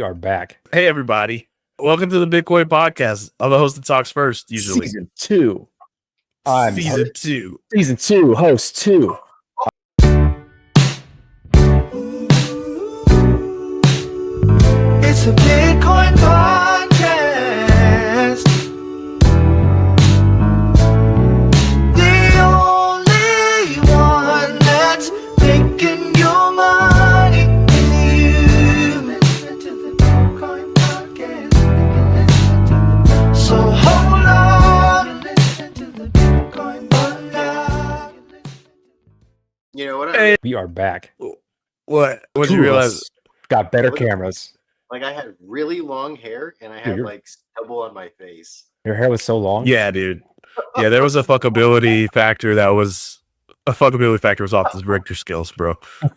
We are back. Hey, everybody. Welcome to the Bitcoin podcast. I'm the host that talks first, usually. Season 2. Season 2. Season 2, host 2. It's a Bitcoin podcast. The only one that's making your money is you. Listen to the Bitcoin podcast. So hold on and listen to the Bitcoin podcast. You know what? Hey. We are back. What'd Two you of realize? us got better What- cameras. Like I had really long hair and I had Dude, like stubble on my face. Your hair was so long. Yeah, dude. Yeah, there was a fuckability factor was off the Richter scales, bro.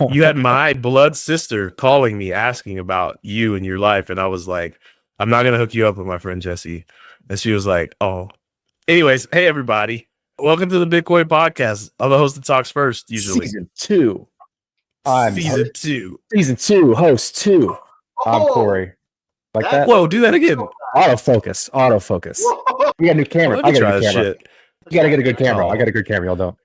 You had my blood sister calling me asking about you and your life, and I was like, I'm not gonna hook you up with my friend Jesse. And she was like, oh. Anyways, hey everybody. Welcome to the Bitcoin podcast. I'm the host that talks first, usually. Season 2. Season 2. Season 2, host 2. I'm Corey. Like that? Whoa, do that again. Autofocus. Autofocus. Whoa. We got a new camera. Let I me got a try new this camera. shit. You gotta get a good camera. Oh. I got a good camera. Y'all don't.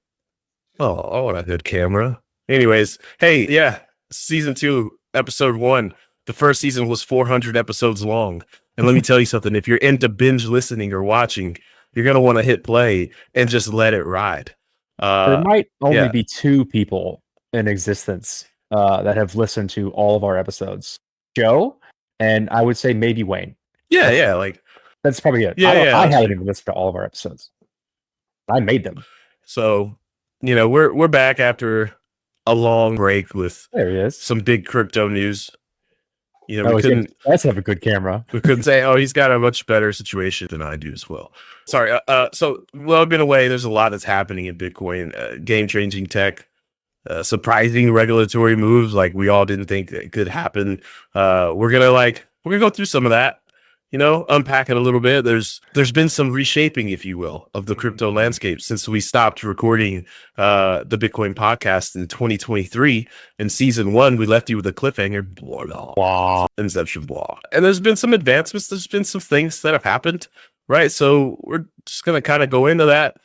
Oh, I want a good camera. Anyways, hey, yeah, season 2, episode 1. The first season was 400 episodes long. And let me tell you something. If you're into binge listening or watching, you're going to want to hit play and just let it ride. There might only yeah. be 2 people in existence that have listened to all of our episodes. Joe, and I would say maybe Wayne. Yeah, like, That's probably it. Yeah, I that's haven't even listened to all of our episodes. I made them. so, we're back after a long break with There he is. some big crypto news. Oh, We couldn't let's have a good camera. say, oh, he's got a much better situation than I do as well. Sorry. So while I've been away, there's a lot that's happening in Bitcoin, game-changing tech, surprising regulatory moves like we all didn't think that could happen. We're gonna go through some of that, unpack it a little bit. There's been some reshaping, if you will, of the crypto landscape since we stopped recording the Bitcoin podcast in 2023. In season 1, we left you with a cliffhanger. Blah, blah, Wow. Inception, blah. And there's been some advancements. There's been some things that have happened, right? So we're just gonna kind of go into that.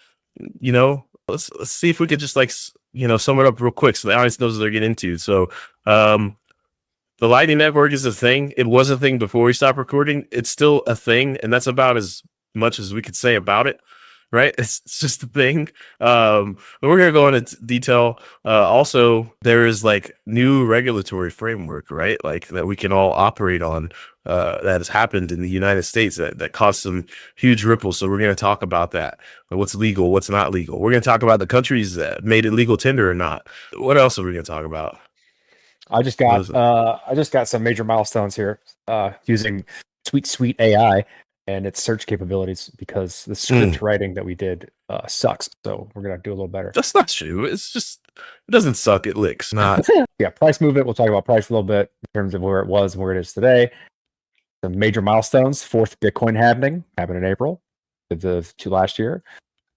Let's see if we could just sum it up real quick so the audience knows what they're getting into. So the Lightning Network is a thing. It was a thing before we stopped recording. It's still a thing, and that's about as much as we could say about it, right? It's just a thing. But we're going to go into detail. Also, there is new regulatory framework, right? That we can all operate on that has happened in the United States that caused some huge ripples. So we're going to talk about that. What's legal, what's not legal. We're going to talk about the countries that made it legal tender or not. What else are we going to talk about? I just got some major milestones here using sweet AI and its search capabilities because the script writing that we did sucks. So we're gonna do a little better. That's not true. It's just it doesn't suck. It licks. Not. Yeah, price movement. We'll talk about price a little bit in terms of where it was and where it is today. Some major milestones. 4th Bitcoin halving happened in April of the 2 last year.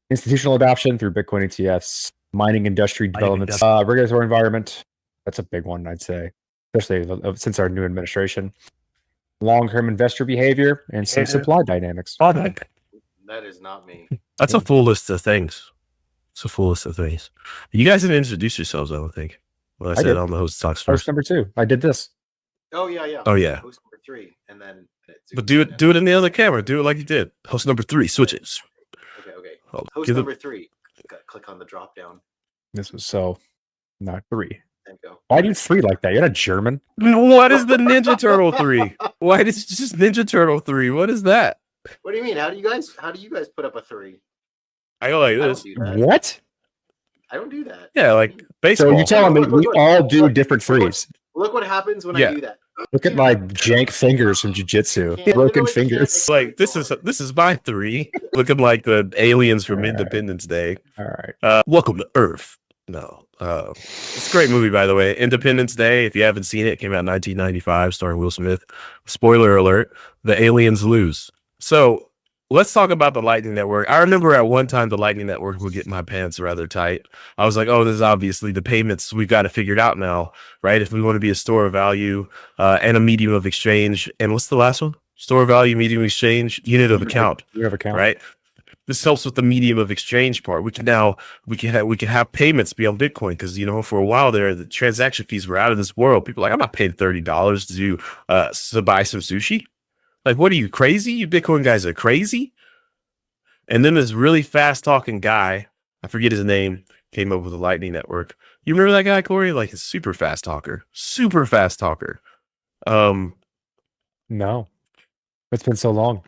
Institutional adoption through Bitcoin ETFs. Mining industry developments. Regulatory environment. That's a big one, I'd say, especially since our new administration. Long-term investor behavior and some supply dynamics. That is not me. That's a full list of things. It's a full list of things. You guys didn't introduce yourselves, I don't think. Well, I said did. on the host talks Host first. number 2. I did this. Oh yeah. Oh yeah. Host number 3, and then. But do it in the other camera. Do it like you did. Host number 3. Switch it. Okay. Oh, Host number 3. Click on the drop down. This was so not 3. There you go. Why do you 3 like that? You're not German. What is the Ninja Turtle 3? Why is it just Ninja Turtle 3? What is that? What do you mean? How do you guys put up a 3? I go like I don't this. do that. What? I don't do that. Yeah, like baseball. So you're telling me we all do different 3s? Look what happens when Yeah. I do that. Look at my jank fingers from jiu-jitsu. Can't- Broken literally fingers. can't- Like this is my 3. Looking like the aliens from Independence Day. All right. Welcome to Earth. No. It's a great movie, by the way. Independence Day. If you haven't seen it, it came out in 1995, starring Will Smith. Spoiler alert: the aliens lose. So let's talk about the Lightning Network. I remember at one time the Lightning Network would get my pants rather tight. I was like, oh, this is obviously the payments. We've got to figure it out now, right? If we want to be a store of value and a medium of exchange. And what's the last one? Store of value, medium of exchange, unit of account. Unit of account. Right? This helps with the medium of exchange part. We can have payments be on Bitcoin because, you know, for a while there, the transaction fees were out of this world. People are like, I'm not paying $30 to buy some sushi. Like, what are you, crazy? You Bitcoin guys are crazy. And then this really fast talking guy, I forget his name, came up with the Lightning Network. You remember that guy, Corey? Like a super fast talker. No, it's been so long.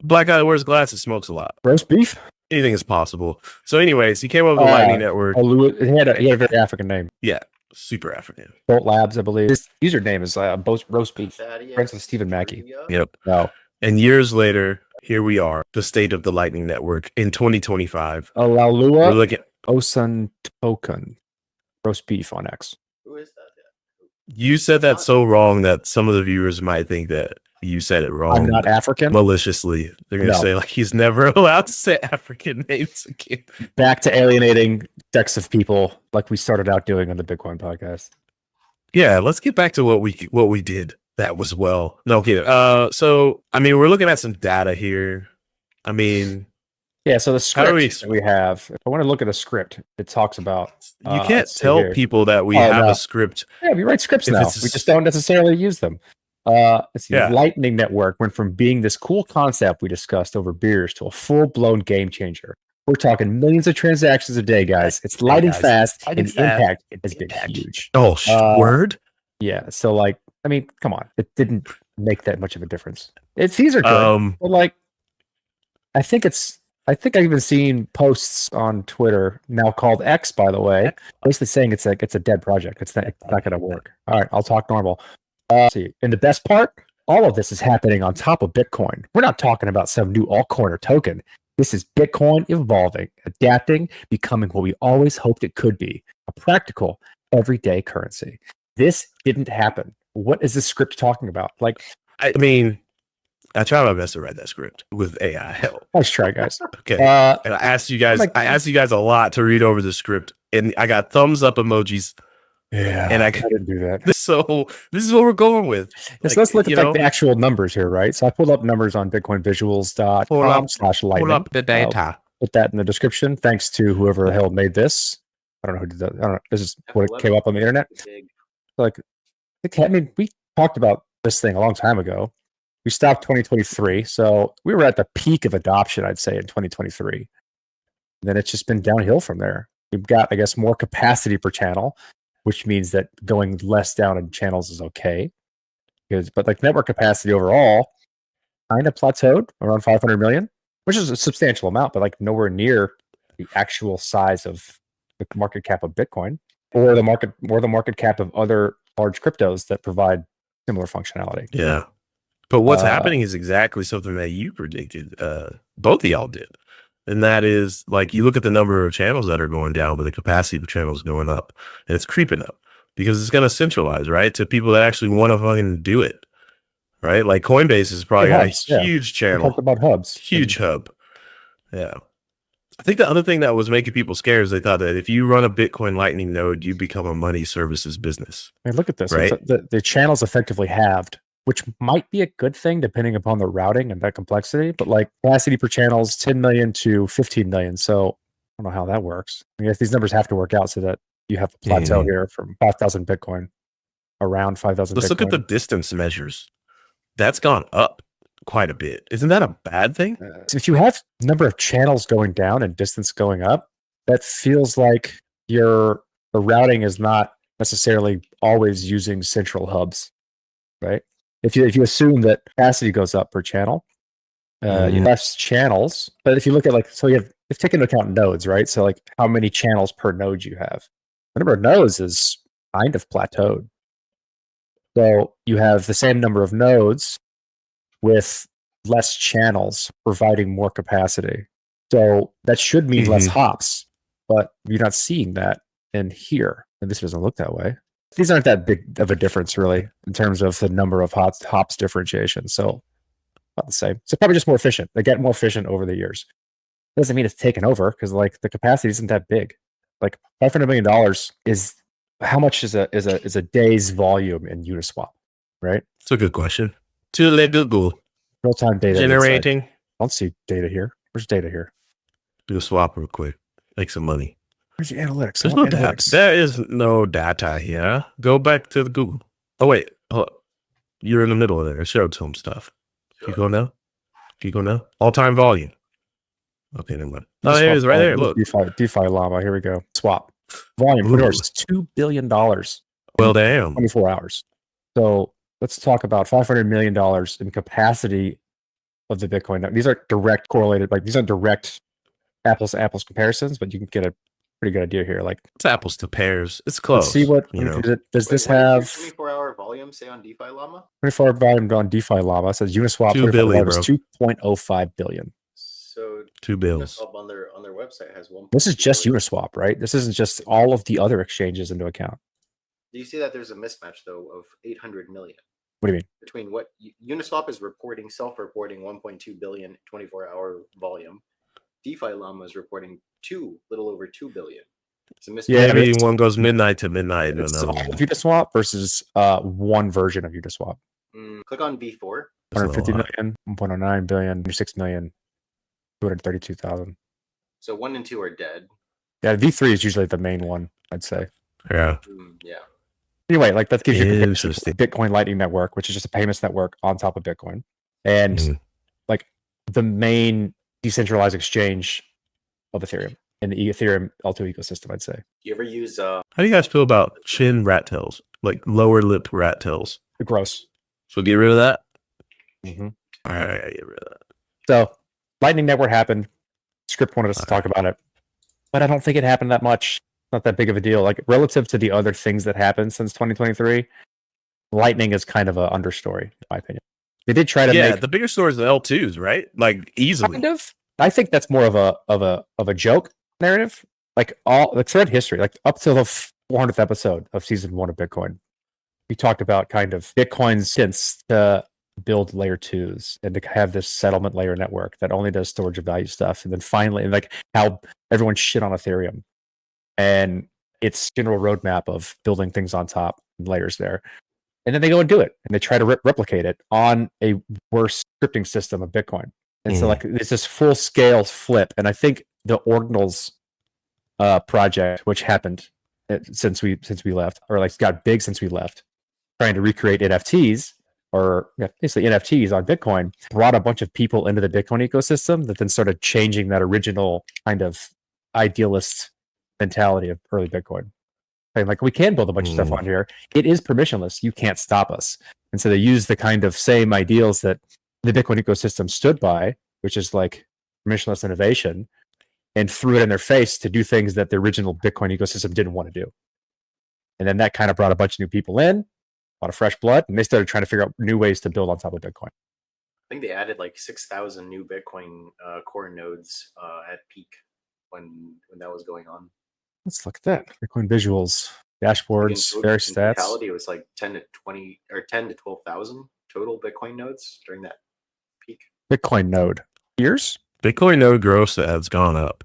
Black guy that wears glasses, smokes a lot. Roast beef. Anything is possible. So, anyways, he came up with the Lightning Network. He had a very African name. Yeah, super African. Bolt Labs, I believe. His username is roast beef. Thaddeus, Friends with Stephen Mackey. Korea. Yep. No. And years later, here we are, the state of the Lightning Network in 2025. We're Alalua looking. Osun Token. Roast beef on X. Who is that? You said that so wrong that some of the viewers might think that you said it wrong. I'm not African. Maliciously. They're going to No. say, like, he's never allowed to say African names again. Back to alienating decks of people like we started out doing on the Bitcoin podcast. Yeah, let's get back to what we did. That was well. No, okay. So, I mean, we're looking at some data here. I mean, Yeah, so the How do we script that we have, if I want to look at a script, it talks about. you can't let's see tell here. people that we Oh, have no. a script. Yeah, we write scripts If now. it's- We just don't necessarily use them. Let's see. Yeah. Lightning Network went from being this cool concept we discussed over beers to a full-blown game changer. We're talking millions of transactions a day, guys. It's lightning guys. fast, Lightning and fast. impact has been huge. Oh, word? Yeah, so like, I mean, come on, it didn't make that much of a difference. Fees are good, but like, I think I've even seen posts on Twitter now called X, by the way, basically saying it's a dead project. It's not going to work. All right, I'll talk normal. Let's see, and the best part, all of this is happening on top of Bitcoin. We're not talking about some new altcoin or token. This is Bitcoin evolving, adapting, becoming what we always hoped it could be, a practical, everyday currency. This didn't happen. What is this script talking about? Like, I mean, I try my best to write that script with AI help. nice try, guys. Okay. Uh, And I asked you guys, like- I asked you guys a lot to read over the script, and I got thumbs up emojis. yeah, And I didn't do that. So this is what we're going with. So let's look you at know, like the actual numbers here, right? So I pulled up numbers on Pull bitcoinvisuals.com up- /lightning. pull up the data. Put that in the description. Thanks to whoever the hell made this. I don't know who did that. I don't know. This is what it came up on the internet. Big. Like, I mean, we talked about this thing a long time ago. We stopped 2023, so we were at the peak of adoption, I'd say, in 2023. And then it's just been downhill from there. We've got, I guess, more capacity per channel, which means that going less down in channels is okay. But like network capacity overall, kind of plateaued around 500 million, which is a substantial amount, but like nowhere near the actual size of the market cap of Bitcoin or the market cap of other large cryptos that provide similar functionality. Yeah. But what's Uh, happening is exactly something that you predicted. Both of y'all did. And that is like you look at the number of channels that are going down, but the capacity of the channels going up. And it's creeping up because it's going to centralize, right? To people that actually want to fucking do it. Right? Like Coinbase has probably got Hubs, a yeah. huge We channel. talked about hubs. Huge hub. Yeah. I think the other thing that was making people scared is they thought that if you run a Bitcoin Lightning node, you become a money services business. I mean, look at this. Right? The channels effectively halved, which might be a good thing depending upon the routing and that complexity. But like capacity per channel is 10 million to 15 million. So I don't know how that works. I guess these numbers have to work out so that you have a plateau here from 5,000 Bitcoin, around 5,000 Let's look at the distance measures. That's gone up quite a bit. Isn't that a bad thing? So if you have number of channels going down and distance going up, that feels like the routing is not necessarily always using central hubs, right? If you assume that capacity goes up per channel, you have less channels. But if you look at if take into account nodes, right? So like how many channels per node you have. The number of nodes is kind of plateaued. So you have the same number of nodes with less channels providing more capacity. So that should mean less hops, but you're not seeing that in here. And this doesn't look that way. These aren't that big of a difference, really, in terms of the number of hops differentiation. So About the same. So probably just more efficient. They get more efficient over the years. Doesn't mean it's taken over because like the capacity isn't that big. Like $500 million is how much is a day's volume in Uniswap, right? It's a good question. To let Google Real time data. generating. I don't see data here. Where's data here? Do a swap real quick. Make some money. Where's the analytics? There's no data. There is no data here. Go back to the Google. Oh wait, hold up. You're in the middle of there. It showed some stuff. Keep going now. Keep going now. All time volume. Okay, never mind. Oh, here it is right there. Look. DeFi llama. Here we go. Swap. Volume. Ooh. $2 billion. Well, damn. 24 hours. So let's talk about $500 million in capacity of the Bitcoin. Now, these are direct correlated, like these are direct apples to apples comparisons, but you can get a pretty good idea here. Like it's apples to pears. It's close. Let's see what does this have? 24-hour volume say on DeFi Llama? 24-hour volume on DeFi Llama. It says Uniswap 2 billion, is 2.05 billion. So 2 bills Uniswap on their website has 1. This is just Uniswap, right? This isn't just all of the other exchanges into account. Do you see that there's a mismatch though of 800 million? What do you mean? Between what Uniswap is reporting, self-reporting 1.2 billion 24-hour volume. DeFi Llama is reporting little over 2 billion. It's a mismatch. Yeah, maybe one goes midnight to midnight. It's all of Uniswap versus one version of Uniswap. Click on V4. 150 million, 1.09 billion, 6 million, 232,000. So 1 and 2 are dead. Yeah, V3 is usually the main one, I'd say. Yeah. Yeah. Anyway, like that gives you Interesting. Bitcoin Lightning Network, which is just a payments network on top of Bitcoin, and like the main decentralized exchange of Ethereum in the Ethereum L2 ecosystem, I'd say. You ever use How do you guys feel about chin rat tails, like lower lip rat tails? Gross. So get rid of that. Mm-hmm. All right, get rid of that. So Lightning Network happened. Script wanted us to talk about it, but I don't think it happened that much. Not that big of a deal. Like relative to the other things that happened since 2023, Lightning is kind of an understory, in my opinion. They did try to make the bigger story is the L2s, right? Like easily. kind of. I think that's more of a joke narrative. Like thread history, like up till the 400th episode of season 1 of Bitcoin, we talked about kind of Bitcoin's since to build layer 2s and to have this settlement layer network that only does storage of value stuff, and then finally, and like how everyone shit on Ethereum and its general roadmap of building things on top and layers there. And then they go and do it, and they try to replicate it on a worse scripting system of Bitcoin. And so, like, it's this full scale flip. And I think the Ordinals project, which happened since we left, or like got big since we left, trying to recreate NFTs or basically NFTs on Bitcoin, brought a bunch of people into the Bitcoin ecosystem that then started changing that original kind of idealist mentality of early Bitcoin. And like, we can build a bunch of stuff on here. It is permissionless. You can't stop us. And so they use the kind of same ideals that the Bitcoin ecosystem stood by, which is like permissionless innovation, and threw it in their face to do things that the original Bitcoin ecosystem didn't want to do. And then that kind of brought a bunch of new people in, a lot of fresh blood, and they started trying to figure out new ways to build on top of Bitcoin. I think they added like 6,000 new Bitcoin core nodes at peak when that was going on. Let's look at that. Bitcoin visuals, dashboards, various stats. It was like 10 to 12,000 total Bitcoin nodes during that peak. Bitcoin node. Years? Bitcoin node growth has gone up.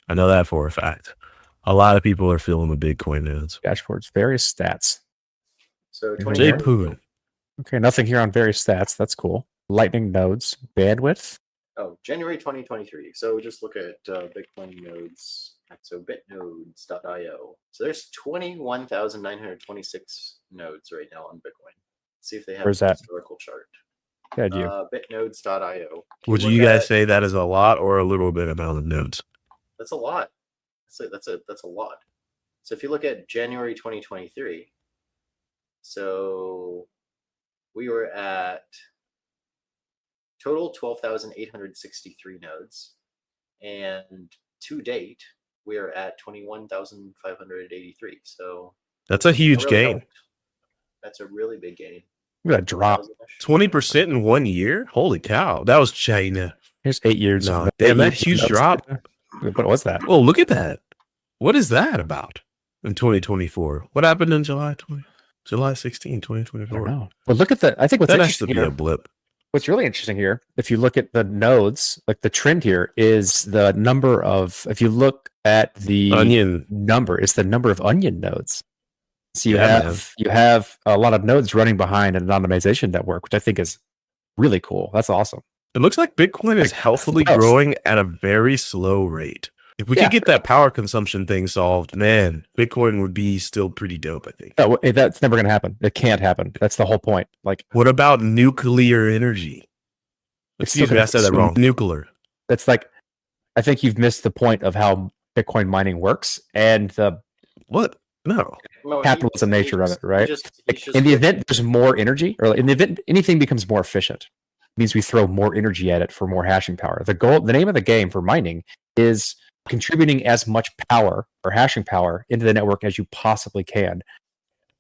I know that for a fact. A lot of people are filling the Bitcoin nodes. Dashboards, various stats. So Jay Poon. Okay, nothing here on various stats. That's cool. Lightning nodes, bandwidth. Oh, January 2023. So just look at Bitcoin nodes. So bitnodes.io. So there's 21,926 nodes right now on Bitcoin. Let's see if they have Where's a that? historical chart. Yeah, you. Bitnodes.io. Would you guys say that is a lot or a little bit amount of nodes? That's a lot. That's a lot. So if you look at January 2023, so we were at total 12,863 nodes, and to date we are at 21,583. So that's a huge really gain. helped. That's a really big gain. Look at that drop. 20% in 1 year? Holy cow. That was China. Here's 8 years. No, damn, that huge drop. What was that? Oh, look at that. What is that about in 2024? What happened in July 16, I 2024? don't know. But look at that. I think what's That has to interesting be here, a blip. What's really interesting here, if you look at the nodes, like the trend here is the number of, if you look at the Onion. number, it's the number of onion nodes. So Yeah, you have a lot of nodes running behind an anonymization network, which I think is really cool. That's awesome. It looks like Bitcoin is Like, healthily that's- growing at a very slow rate. If we Yeah. could get that power consumption thing solved, man, Bitcoin would be still pretty dope, I think. No, that's never going to happen. It can't happen. That's the whole point. Like, What about nuclear energy? It's still Excuse me, gonna I said that consume- wrong. Nuclear. that's like, I think you've missed the point of how Bitcoin mining works and the What? No. No, capitalism nature of it, right? He's Like, just in the event there's more energy, or in the event anything becomes more efficient, it means we throw more energy at it for more hashing power. The name of the game for mining is contributing as much power or hashing power into the network as you possibly can in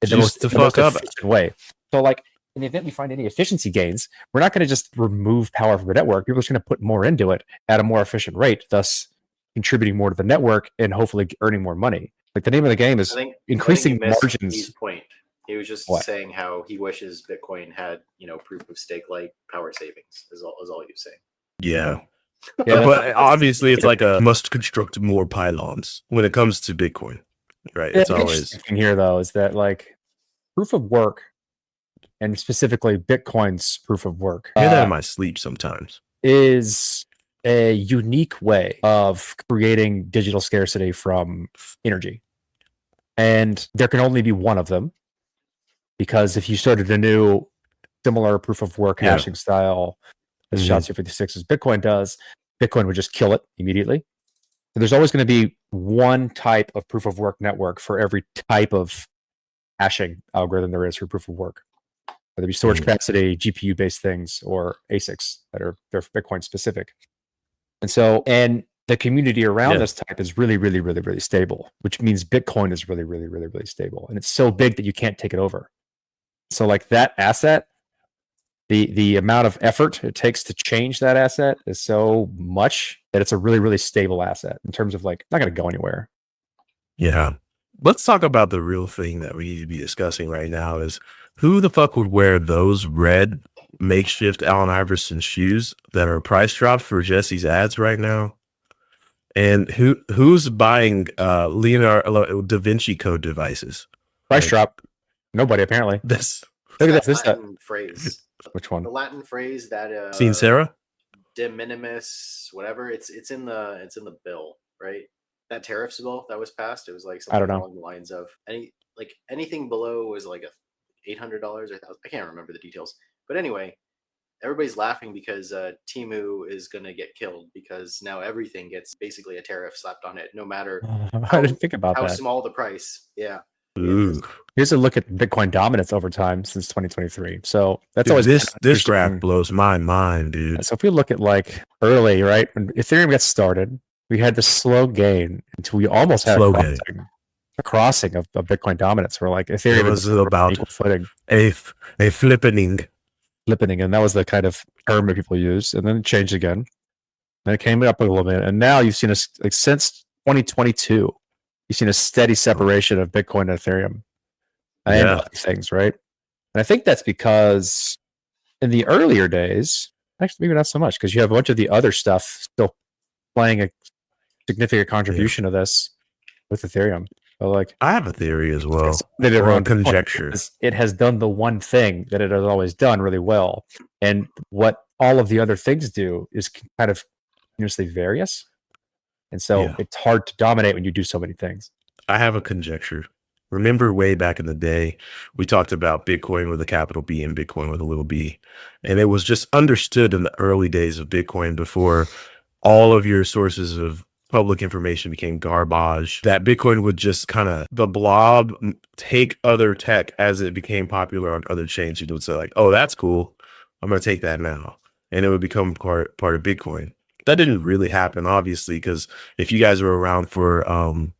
the Just most, to in the most fuck up. efficient way. So, like, in the event we find any efficiency gains, we're not going to just remove power from the network. People are just going to put more into it at a more efficient rate, thus contributing more to the network and hopefully earning more money. Like, the name of the game is I think increasing you missed margins. Steve's point. He was just What? saying how he wishes Bitcoin had, proof of stake like power savings. Is all he was saying. Yeah. Yeah, But obviously, it's like a must construct more pylons when it comes to Bitcoin, right? It's the always interesting thing here, though, is that like proof of work, and specifically Bitcoin's proof of work, I hear that in my sleep sometimes. is a unique way of creating digital scarcity from energy. And there can only be one of them, because if you started a new similar proof of work Yeah. hashing style as Mhm. SHA-256 as Bitcoin does, Bitcoin would just kill it immediately. So there's always going to be one type of proof of work network for every type of hashing algorithm there is for proof of work, whether it be storage Mhm. capacity, GPU based things, or ASICs they're Bitcoin specific. And the community around Yeah. this type is really, really, really, really stable, which means Bitcoin is really, really, really, really stable. And it's so big that you can't take it over. So, like, that asset, the amount of effort it takes to change that asset is so much that it's a really, really stable asset in terms of, like, not going to go anywhere. Yeah. Let's talk about the real thing that we need to be discussing right now is who the fuck would wear those red makeshift Allen Iverson shoes that are price dropped for Jesse's ads right now? And who's buying Leonardo da Vinci Code devices? Price Like, drop. Nobody, apparently. This Look at That this. Latin phrase. Which one? The Latin phrase that seen Sarah? de minimis, whatever. It's in the bill, right? That tariffs bill that was passed. It was like I don't something know. along the lines of anything below was like $800 or $1,000. I can't remember the details. But anyway, everybody's laughing because Timu is going to get killed because now everything gets basically a tariff slapped on it, no matter I didn't think about how that. small the price. Yeah. Ooh. Here's a look at Bitcoin dominance over time since 2023. So that's Dude, always this been interesting. graph blows my mind, dude. So if we look at, like, early, right, when Ethereum got started, we had this slow gain until we almost had Slow a crossing of Bitcoin dominance. Where, like, Ethereum It was and Bitcoin were on about equal footing, a flippening. and that was the kind of term that people used, and then it changed again. Then it came up a little bit, and now you've seen us, like, since 2022, you've seen a steady separation of Bitcoin and Ethereum and Yeah. other things, right? And I think that's because in the earlier days, actually maybe not so much, because you have a bunch of the other stuff still playing a significant contribution to this with Ethereum. But, like, I have a theory as well. that Or a around Bitcoin conjecture. is it has done the one thing that it has always done really well, and what all of the other things do is kind of continuously various, and so Yeah. it's hard to dominate when you do so many things. I have a conjecture. Remember way back in the day, we talked about Bitcoin with a capital B and Bitcoin with a little b. And it was just understood in the early days of Bitcoin before all of your sources of public information became garbage, that Bitcoin would just kind of, the blob, take other tech as it became popular on other chains. You would say like, oh, that's cool. I'm going to take that now. And it would become part of Bitcoin. That didn't really happen, obviously, because if you guys were around for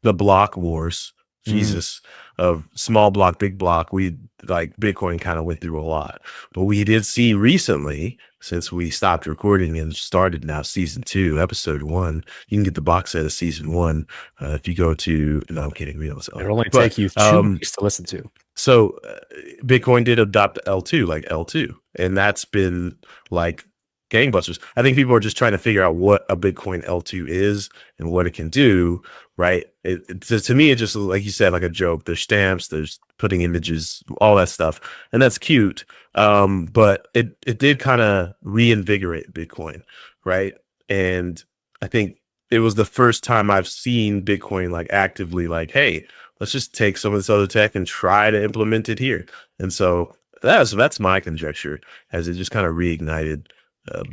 the block wars, Jesus, of small block, big block. We like Bitcoin kind of went through a lot, but we did see recently, since we stopped recording and started now season 2, episode 1. You can get the box set of season 1 if you go to. No, I'm kidding. We don't sell it. It'll only But, take you 2 weeks to listen to. So Bitcoin did adopt L2, like L2, and that's been like gangbusters. I think people are just trying to figure out what a Bitcoin L2 is and what it can do, right? To me, it's just like you said, like a joke. There's stamps, there's putting images, all that stuff, and that's cute. But it did kind of reinvigorate Bitcoin, right? And I think it was the first time I've seen Bitcoin like actively like, hey, let's just take some of this other tech and try to implement it here. And so that's my conjecture, as it just kind of reignited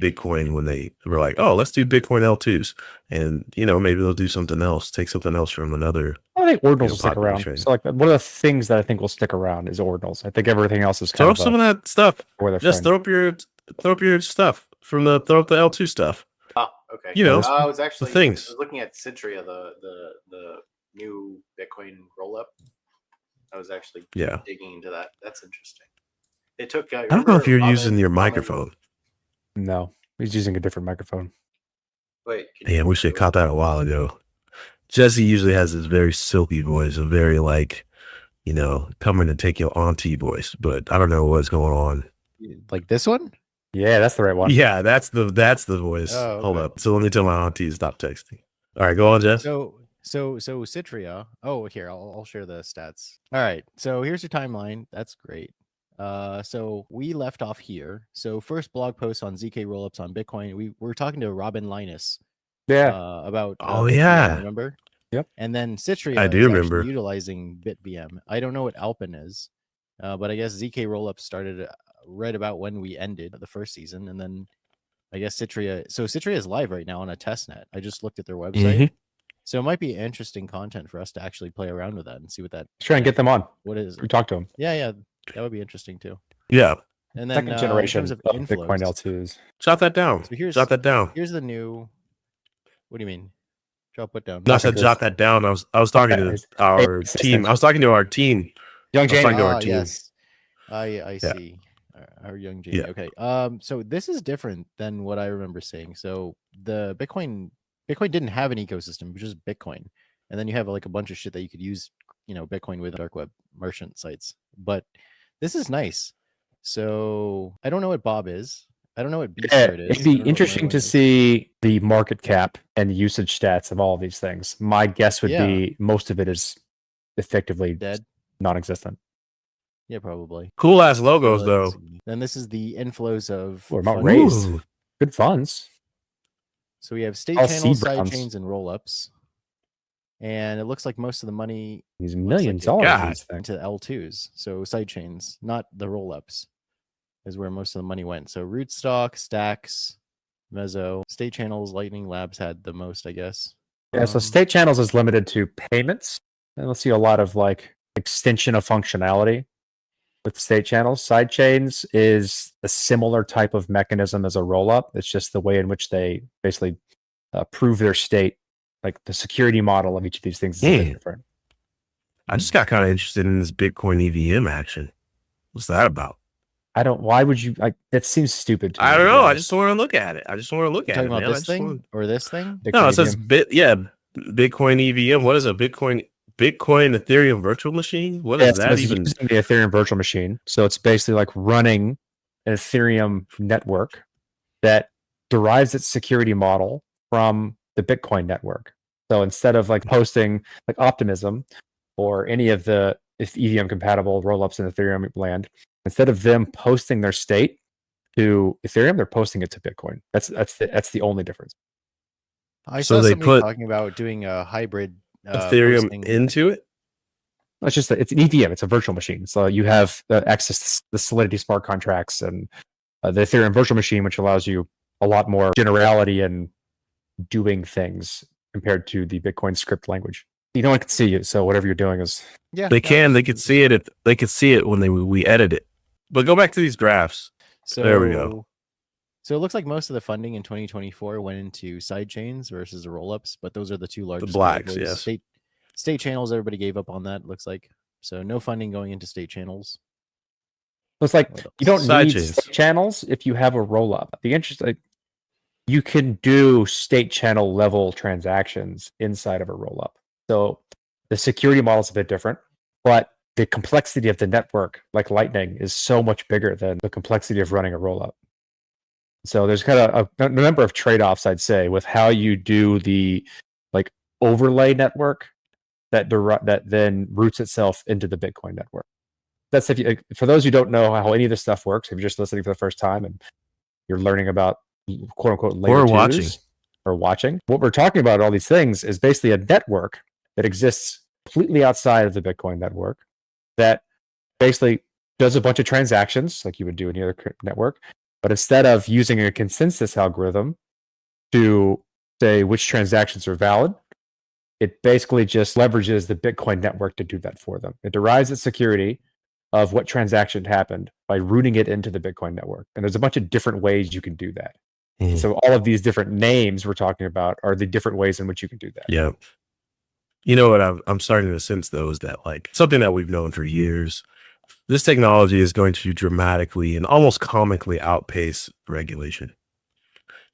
Bitcoin when they were like, oh, let's do Bitcoin L2s, and maybe they'll do something else, take something else from another. I think ordinals will stick popular around. chain. So like one of the things that I think will stick around is ordinals. I think everything else is kind Throw of some of that stuff. where they're Just friend. throw up your stuff from throw up the L2 stuff. Oh, okay. I was actually things. I was looking at Citria, the new Bitcoin rollup. I was actually digging into that. That's interesting. They took. I don't know if you're using your microphone. No, he's using a different microphone. Wait. Yeah, we should have caught that a while ago. Jesse usually has this very silky voice, a very like, coming to take your auntie voice, but I don't know what's going on. Like this one? Yeah, that's the right one. Yeah, that's the voice. Oh, okay. Hold up. So let me tell my auntie to stop texting. All right, go on, Jess. So Citria. Oh, here, I'll share the stats. All right. So here's your timeline. That's great. So we left off here. So first blog post on ZK rollups on Bitcoin. We were talking to Robin Linus Yeah. about Oh, BitVM, yeah. remember? Yep. And then Citria I do is actually remember. utilizing BitVM. I don't know what Alpin is, but I guess ZK rollups started right about when we ended the first season, and then I guess Citria. So Citria is live right now on a testnet. I just looked at their website. Mhm. So it might be interesting content for us to actually play around with that and see what that. Let's try and get them on. What is? We talk to them. Yeah, that would be interesting too. Yeah. And then Second generation in terms of of Bitcoin inflows, L2s. Jot that down. So here's- Jot that down. here's the new. What do you mean? Drop what down? No, I said jot that down. I was talking to our Assistant. team. I was talking to our team. Young I was Jamie. talking to our team. Yes, I Yeah. see. Our young Jamie. Yeah. Okay. So this is different than what I remember seeing. So the Bitcoin didn't have an ecosystem, which is Bitcoin, and then you have like a bunch of shit that you could use, Bitcoin with dark web merchant sites. But this is nice. So I don't know what Bob is. I don't know what B Yeah, Spirit is. it'd I be don't know what interesting to Merlin is. see the market cap and usage stats of all of these things. My guess would Yeah. be most of it is effectively Dead. non-existent. Yeah, probably. Cool ass logos So though. let's see. Then this is the inflows of. What about funding. raised? Ooh. Good funds. So we have state All channels, seed side rounds. chains, and roll-ups. And it looks like most of the money These looks millions like of it dollars. God. in these things. into L2s. So side chains, not the roll-ups, is where most of the money went. So Rootstock, Stacks, Mezzo, state channels, Lightning Labs had the most, I guess. Yeah, so state channels is limited to payments, and we'll see a lot of like extension of functionality with state channels. Side chains is a similar type of mechanism as a roll-up. It's just the way in which they basically prove their state. Like the security model of each of these things is a bit Yeah. different. I just got kind of interested in this Bitcoin EVM action. What's that about? I don't. Why would you? Like that seems stupid. To me, I to don't be know. I honest. just want to look at it. I just want to look You at talking it. about Man. I this just thing wanna- or this thing? No, it Bitcoin says EVM. Bitcoin EVM. What is a Bitcoin Ethereum virtual machine? What Yeah, is so that it's even? using the Ethereum virtual machine. So it's basically like running an Ethereum network that derives its security model from the Bitcoin network. So instead of like posting like Optimism or any of the EVM compatible rollups in Ethereum land, instead of them posting their state to Ethereum, they're posting it to Bitcoin. That's the only difference. I So saw they somebody put talking about doing a hybrid Ethereum posting. into it? It's just it's an EVM. It's a virtual machine. So you have access to the Solidity smart contracts and the Ethereum virtual machine, which allows you a lot more generality in doing things compared to the Bitcoin script language. No one can see you, so whatever you're doing is Yeah, They could see it. They could see it when we edit it. But go back to these graphs. So There we go. So it looks like most of the funding in 2024 went into side chains versus the roll-ups, but those are the two largest. blacks, categories. yes. State channels, everybody gave up on that. Looks like so no funding going into state channels. It's like What you don't Side need chains. state channels if you have a roll up. The interest, like, you can do state channel level transactions inside of a roll up. So the security model is a bit different, but the complexity of the network, like Lightning, is so much bigger than the complexity of running a roll up. So there's kind of a number of trade offs, I'd say, with how you do the like overlay network that that then roots itself into the Bitcoin network. That's if you, for those who don't know how any of this stuff works, if you're just listening for the first time and you're learning about quote unquote layer twos or watching, what we're talking about, all these things, is basically a network that exists completely outside of the Bitcoin network that basically does a bunch of transactions like you would do any other network, but instead of using a consensus algorithm to say which transactions are valid, it basically just leverages the Bitcoin network to do that for them. It derives its security of what transaction happened by rooting it into the Bitcoin network. And there's a bunch of different ways you can do that. So all of these different names we're talking about are the different ways in which you can do that. Yeah. You know what I'm starting to sense, though, is that like something that we've known for years, this technology is going to dramatically and almost comically outpace regulation.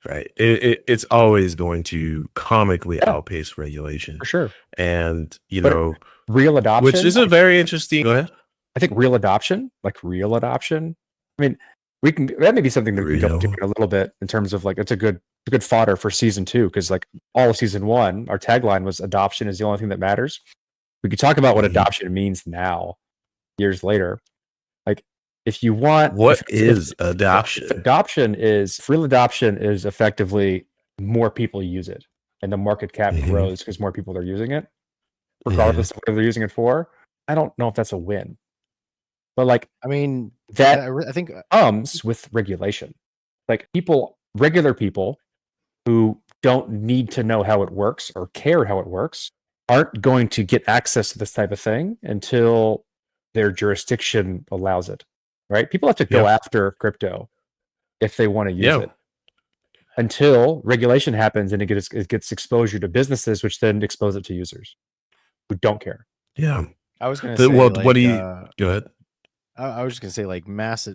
Right. It's always going to comically outpace regulation. For sure. And, you But know, real adoption, which is a very interesting. Go ahead. I think real adoption, like real adoption. I mean, that may be something that we go into in a little bit in terms of like it's a good fodder for season 2, because like all of season 1, our tagline was adoption is the only thing that matters. We could talk about what adoption means now, years later. Like, if you want, what is adoption? If real adoption is effectively more people use it, and the market cap grows because more people are using it, regardless of what they're using it for. I don't know if that's a win. But like, I mean, that I think comes with regulation. Like regular people who don't need to know how it works or care how it works aren't going to get access to this type of thing until their jurisdiction allows it. Right? People have to go after crypto if they want to use it. Until regulation happens and it gets exposure to businesses, which then expose it to users who don't care. Yeah. I was going to say, well, like, what do you go ahead? I was just going to say, like, mass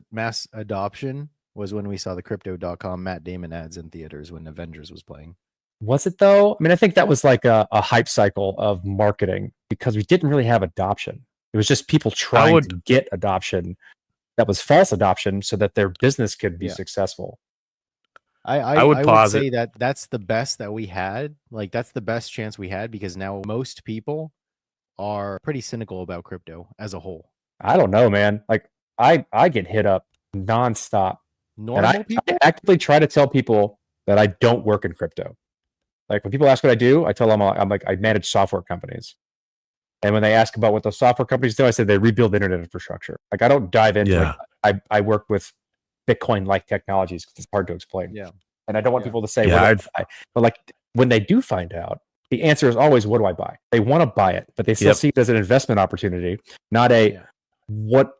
adoption was when we saw the crypto.com Matt Damon ads in theaters when Avengers was playing. Was it though? I mean, I think that was like a hype cycle of marketing because we didn't really have adoption. It was just people trying to get adoption that was false adoption so that their business could be successful. I would say that that's the best that we had. Like, that's the best chance we had because now most people are pretty cynical about crypto as a whole. I don't know, man. Like, I get hit up nonstop. Normal people? I actively try to tell people that I don't work in crypto. Like, when people ask what I do, I tell them I manage software companies. And when they ask about what those software companies do, I say they rebuild internet infrastructure. Like, I don't dive into I work with Bitcoin-like technologies because it's hard to explain. Yeah. And I don't want people to say, but like, when they do find out, the answer is always, what do I buy? They want to buy it, but they still see it as an investment opportunity, not what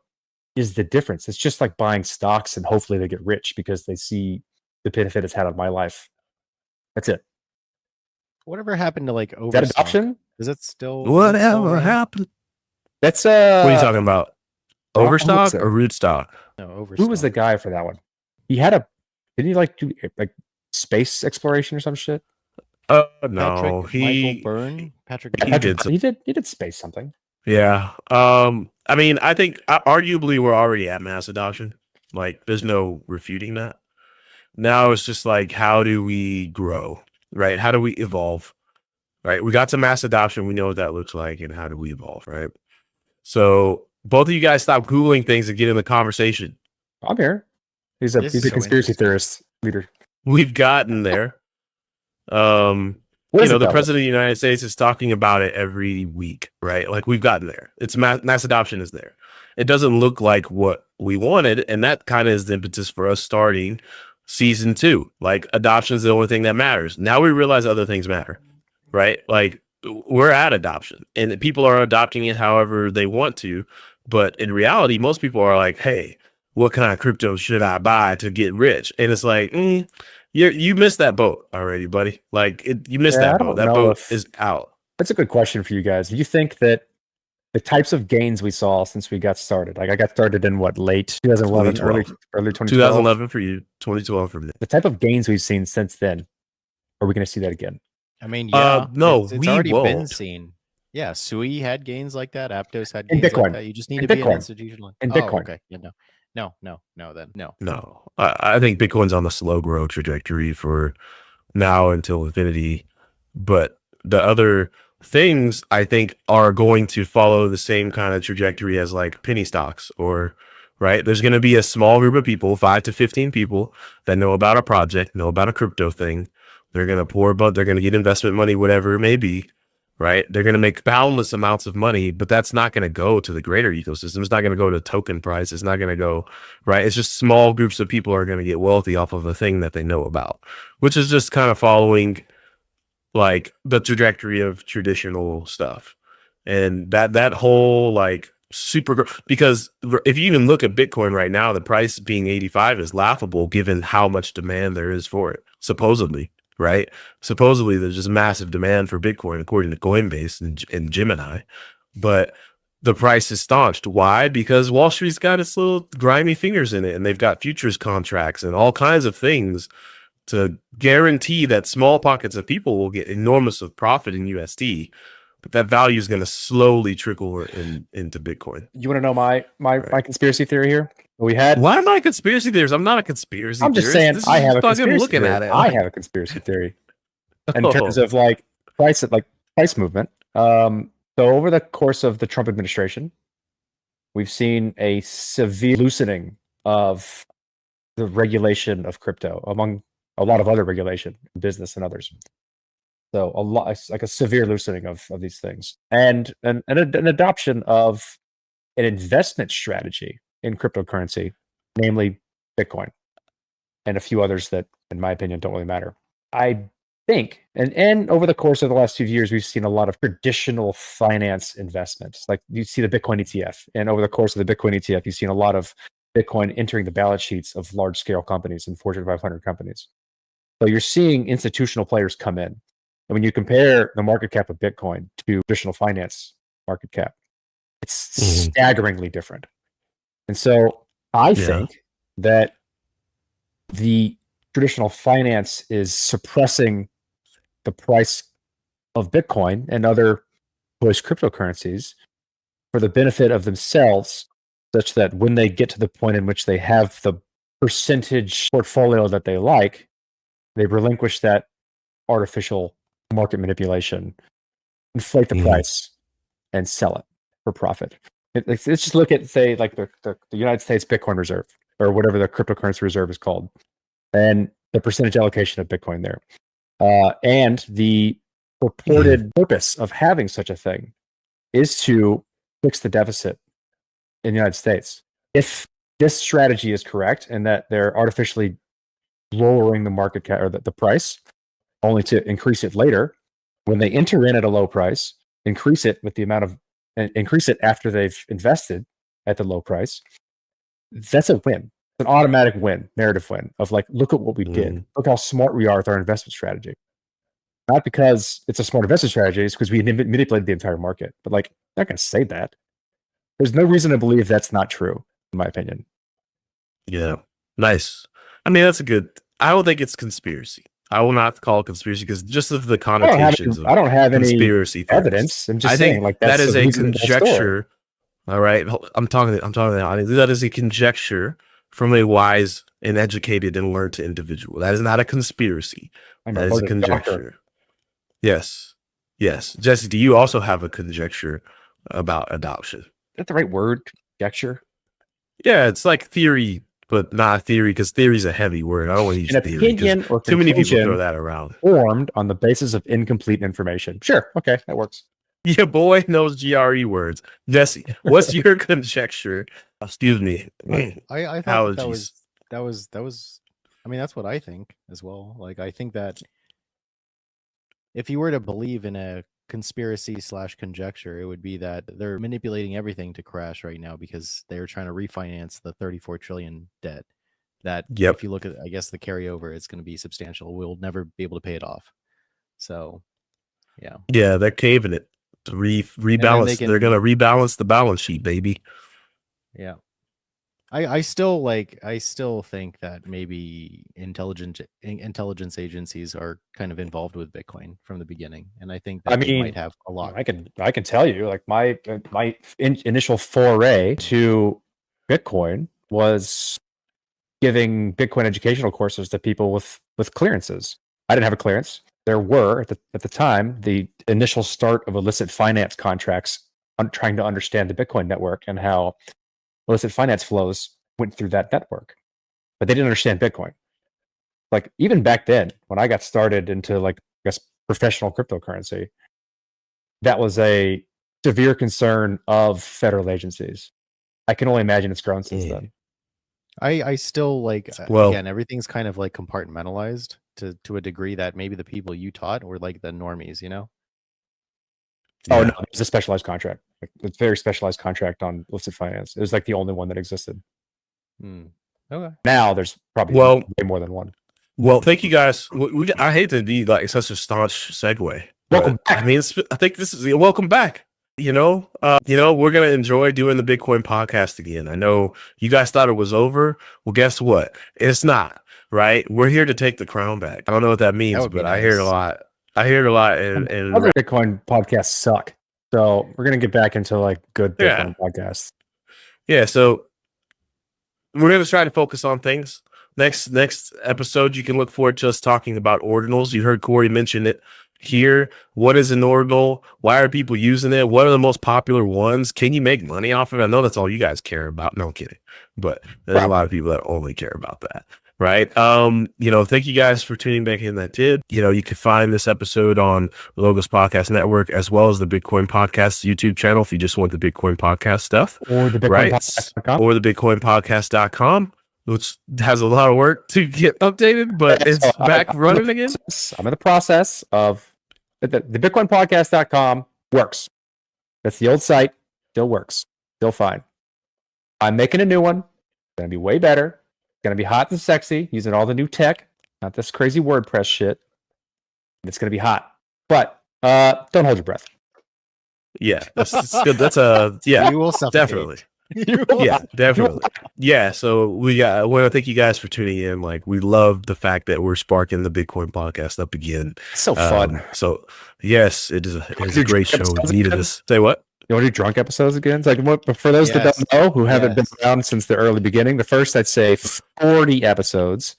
is the difference? It's just like buying stocks and hopefully they get rich because they see the benefit it's had on my life. That's it. Whatever happened to like Is that adoption? Is it still whatever happened? That's what are you talking about? Overstock or rootstock? No, Overstock. Who was the guy for that one? He had didn't he like do like space exploration or some shit? No, Michael Byrne. He did space something. Yeah. I mean, I think arguably we're already at mass adoption. Like, there's no refuting that. Now it's just like, how do we grow? Right? How do we evolve? Right? We got to mass adoption. We know what that looks like, and how do we evolve? Right? So both of you guys stop Googling things and get in the conversation. I'm here. He's a conspiracy theorist leader. We've gotten there. The president of the United States is talking about it every week, right? Like, we've gotten there. It's mass adoption is there. It doesn't look like what we wanted, and that kind of is the impetus for us starting season 2. Like, adoption is the only thing that matters. Now we realize other things matter, right? Like, we're at adoption, and people are adopting it however they want to. But in reality, most people are like, hey, what kind of crypto should I buy to get rich? And it's like, you missed that boat already, buddy. Like, you missed that boat. That boat is out. That's a good question for you guys. Do you think that the types of gains we saw since we got started, like I got started in what, late 2011, early 2012, 2011 for you, 2012 for me. the type of gains we've seen since then, are we going to see that again? I mean, yeah, no, it's we already been won't. seen. Yeah, Sui had gains like that. Aptos had In gains Bitcoin. like that. You just need In to be an Bitcoin. institutional. In Oh, Bitcoin. okay. Yeah, no, then no. No, I think Bitcoin's on the slow growth trajectory for now until infinity. But the other things I think are going to follow the same kind of trajectory as like penny stocks, or right. There's going to be a small group of people, 5 to 15 people, that know about a project, know about a crypto thing. They're going to pour, but they're going to get investment money, whatever it may be. Right. They're going to make boundless amounts of money, but that's not going to go to the greater ecosystem. It's not going to go to token price. It's not going to go right. It's just small groups of people are going to get wealthy off of a thing that they know about, which is just kind of following like the trajectory of traditional stuff. And that whole like because if you even look at Bitcoin right now, the price being 85 is laughable given how much demand there is for it, supposedly. Right. Supposedly there's just massive demand for Bitcoin, according to Coinbase and Gemini, but the price is staunched. Why? Because Wall Street's got its little grimy fingers in it, and they've got futures contracts and all kinds of things to guarantee that small pockets of people will get enormous of profit in USD, but that value is going to slowly trickle into Bitcoin. You want to know my conspiracy theory here? We had. Why am I a conspiracy theorist? I'm not a conspiracy I'm just theorist. saying This is I have a just fucking conspiracy looking theory. at it. I have a conspiracy theory in terms of like price movement. So over the course of the Trump administration, we've seen a severe loosening of the regulation of crypto among a lot of other regulation, business and others. So a lot, like a severe loosening of these things, and an adoption of an investment strategy in cryptocurrency, namely Bitcoin, and a few others that, in my opinion, don't really matter. I think, and over the course of the last few years, we've seen a lot of traditional finance investments. Like you see the Bitcoin ETF, and over the course of the Bitcoin ETF, you've seen a lot of Bitcoin entering the balance sheets of large-scale companies and Fortune 500 companies. So you're seeing institutional players come in. And when you compare the market cap of Bitcoin to traditional finance market cap, it's staggeringly different. And so I think that the traditional finance is suppressing the price of Bitcoin and other push cryptocurrencies for the benefit of themselves, such that when they get to the point in which they have the percentage portfolio that they like, they relinquish that artificial market manipulation, inflate the price, and sell it for profit. Let's just look at, say, like the United States Bitcoin Reserve, or whatever the cryptocurrency reserve is called, and the percentage allocation of Bitcoin there, and the purported purpose of having such a thing is to fix the deficit in the United States. If this strategy is correct, and that they're artificially lowering the market cap or the price, only to increase it later, when they enter in at a low price, increase it with the amount of, increase it after they've invested at the low price, that's a win. It's an automatic win, narrative win of like, look at what we did. Look how smart we are with our investment strategy. Not because it's a smart investment strategy, it's because we manipulated the entire market. But like, I'm not going to say that. There's no reason to believe that's not true, in my opinion. Yeah. Nice. I mean, that's a good, I don't think it's conspiracy. I will not call it conspiracy because just of the connotations I don't have any conspiracy theories. evidence. I'm just I saying, think like, that's that is a a reasonable story. conjecture. All right. I'm talking that is a conjecture from a wise and educated and learned individual. That is not a conspiracy. That is a conjecture. Yes. Yes. Jesse, do you also have a conjecture about adoption? Is that the right word? Conjecture? Yeah, it's like theory, but not theory, because theory is a heavy word. I don't want to use An theory. opinion or Too many people conclusion throw that around. Formed on the basis of incomplete information. Sure. Okay, that works. Your boy knows GRE words. Jesse, what's your conjecture? Excuse me. I thought that was. I mean, that's what I think as well. Like, I think that if you were to believe in a conspiracy / conjecture, it would be that they're manipulating everything to crash right now because they're trying to refinance the 34 trillion debt. That if you look at, I guess, the carryover, it's going to be substantial. We'll never be able to pay it off. So, Yeah, they're caving it to rebalance. can- They're gonna rebalance the balance sheet, baby. Yeah. I still think that maybe intelligence agencies are kind of involved with Bitcoin from the beginning, and I think that they might have a lot. I can tell you, like my initial foray to Bitcoin was giving Bitcoin educational courses to people with clearances. I didn't have a clearance. There were at the time the initial start of illicit finance contracts trying to understand the Bitcoin network and how illicit finance flows went through that network, but they didn't understand Bitcoin. Like even back then, when I got started into like I guess professional cryptocurrency, that was a severe concern of federal agencies. I can only imagine it's grown since then. I still Well- again, everything's kind of like compartmentalized to a degree that maybe the people you taught were like the normies, you know? Oh Yeah. no, it's a specialized contract. Like, it's a very specialized contract on illicit finance. It was like the only one that existed. Okay. Now there's probably Well- way more than one. Well, thank you guys. I hate to be like such a staunch segue. Welcome but, I mean, I think this is welcome back. We're gonna enjoy doing the Bitcoin podcast again. I know you guys thought it was over. Well, guess what? It's not. Right? We're here to take the crown back. I don't know what that means, would be but I hear it a nice. lot. I hear it a lot. And Other Bitcoin podcasts suck. So we're gonna get back into like good Yeah. Bitcoin podcasts. yeah, so we're gonna try to focus on things. Next episode, you can look forward to us talking about ordinals. You heard Corey mention it here. What is an ordinal? Why are people using it? What are the most popular ones? Can you make money off of it? I know that's all you guys care about. No, I'm kidding. But there's a lot of people that only care about that. Right. Thank you guys for tuning back in that did. You can find this episode on the Logos Podcast Network as well as the Bitcoin Podcast YouTube channel if you just want the Bitcoin podcast stuff. Or the Right. BitcoinPodcast.com. Or the BitcoinPodcast.com, which has a lot of work to get updated, but it's So back running again. I'm in the process of the BitcoinPodcast.com works. That's the old site. Still works. Still fine. I'm making a new one. It's gonna be way better. It's gonna be hot and sexy, using all the new tech, not this crazy WordPress shit. It's gonna be hot. But don't hold your breath. Yeah, that's good. That's yeah, You will suffocate. definitely. Yeah, definitely. Yeah, so I want to thank you guys for tuning in. Like, we love the fact that we're sparking the Bitcoin podcast up again. It's so fun. So yes, it is a great show. We needed this. Say what? You want to do drunk episodes again? It's like for those that Yes. don't know, who haven't been Yes. around since the early beginning, the first I'd say 40 episodes.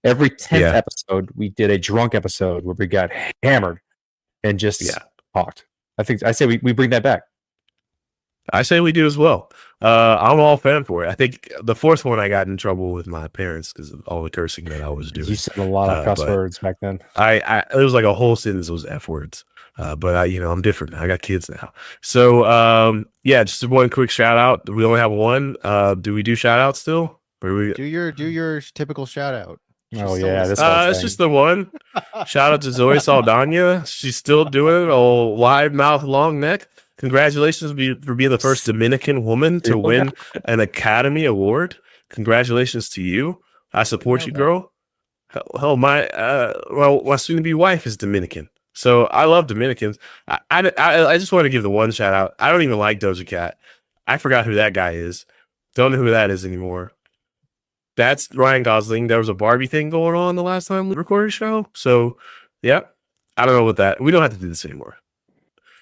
Every 10th Yeah. episode, we did a drunk episode where we got hammered and just talked. I say we bring that back. I say we do as well. I'm all fan for it. I think the fourth one I got in trouble with my parents because of all the cursing that I was doing. You said a lot of cuss but- words back then. I it was like a whole sentence was F words. But I'm different. I got kids now. So just one quick shout out. We only have one. Do we do shout out still? Or we Do your typical shout out. Oh yeah, this it's just the one. Shout out to Zoe Saldana. She's still doing it. Oh, wide mouth, long neck. Congratulations for being the first Dominican woman to win an Academy Award. Congratulations to you. I support you, girl. Hell, my soon-to-be wife is Dominican, so I love Dominicans. I just want to give the one shout out. I don't even like Doja Cat. I forgot who that guy is. Don't know who that is anymore. That's Ryan Gosling. There was a Barbie thing going on the last time we recorded a show. So, yeah, I don't know what that. We don't have to do this anymore.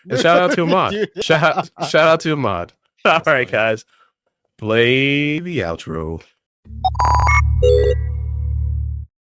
And shout out to Ahmad. shout out to Ahmad. All right, guys. Play the outro.